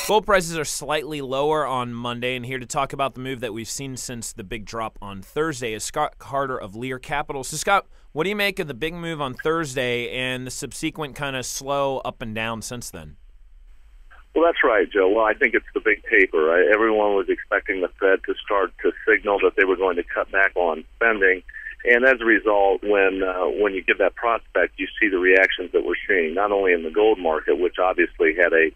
Gold prices are slightly lower on Monday, and here to talk about the move that we've seen since the big drop on Thursday is Scott Carter of Lear Capital. So, Scott, what do you make of the big move on Thursday and the subsequent kind of slow up and down since then? Well, that's right, Joe. Well, I think it's the big taper. Right? Everyone was expecting the Fed to start to signal that they were going to cut back on spending. And as a result, when you get that prospect, you see the reactions that we're seeing, not only in the gold market, which obviously had a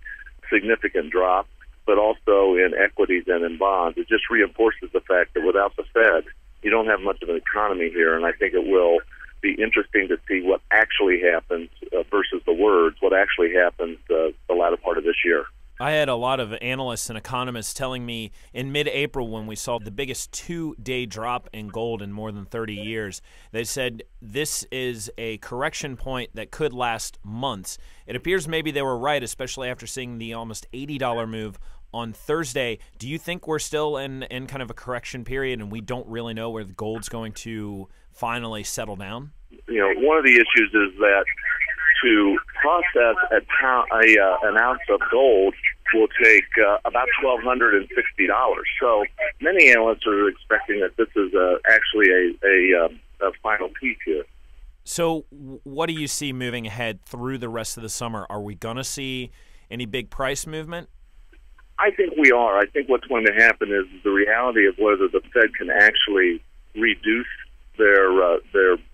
significant drop, but also in equities and in bonds. It just reinforces the fact that without the Fed, you don't have much of an economy here, and I think it will be interesting to see what actually happens versus the words, what actually happens the latter part of this year. I had a lot of analysts and economists telling me in mid-April when we saw the biggest two-day drop in gold in more than 30 years, they said this is a correction point that could last months. It appears maybe they were right, especially after seeing the almost $80 move on Thursday. Do you think we're still in kind of a correction period and we don't really know where the gold's going to finally settle down? You know, one of the issues is that to process an ounce of gold will take about $1,260. So many analysts are expecting that this is actually a final peak here. So what do you see moving ahead through the rest of the summer? Are we going to see any big price movement? I think we are. I think what's going to happen is the reality of whether the Fed can actually reduce their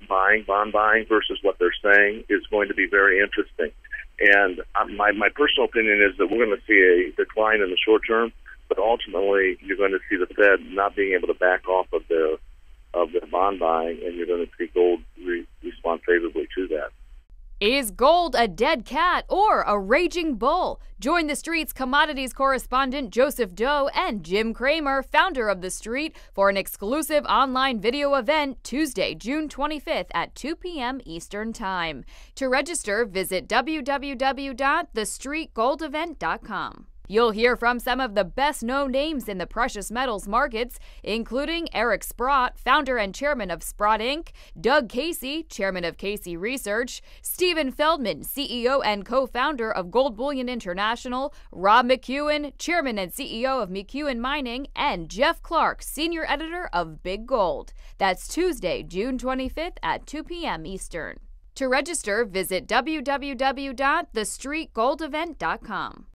bond buying versus what they're saying is going to be very interesting. And my personal opinion is that we're going to see a decline in the short term, but ultimately you're going to see the Fed not being able to back off of their bond buying, and you're going to see gold respond favorably to that. Is gold a dead cat or a raging bull? Join TheStreet's commodities correspondent Joseph Deaux and Jim Cramer, founder of TheStreet, for an exclusive online video event Tuesday, June 25th at 2 p.m. Eastern Time. To register, visit www.thestreetgoldevent.com. You'll hear from some of the best-known names in the precious metals markets, including Eric Sprott, founder and chairman of Sprott Inc., Doug Casey, chairman of Casey Research, Stephen Feldman, CEO and co-founder of Gold Bullion International, Rob McEwen, chairman and CEO of McEwen Mining, and Jeff Clark, senior editor of Big Gold. That's Tuesday, June 25th at 2 p.m. Eastern. To register, visit www.thestreetgoldevent.com.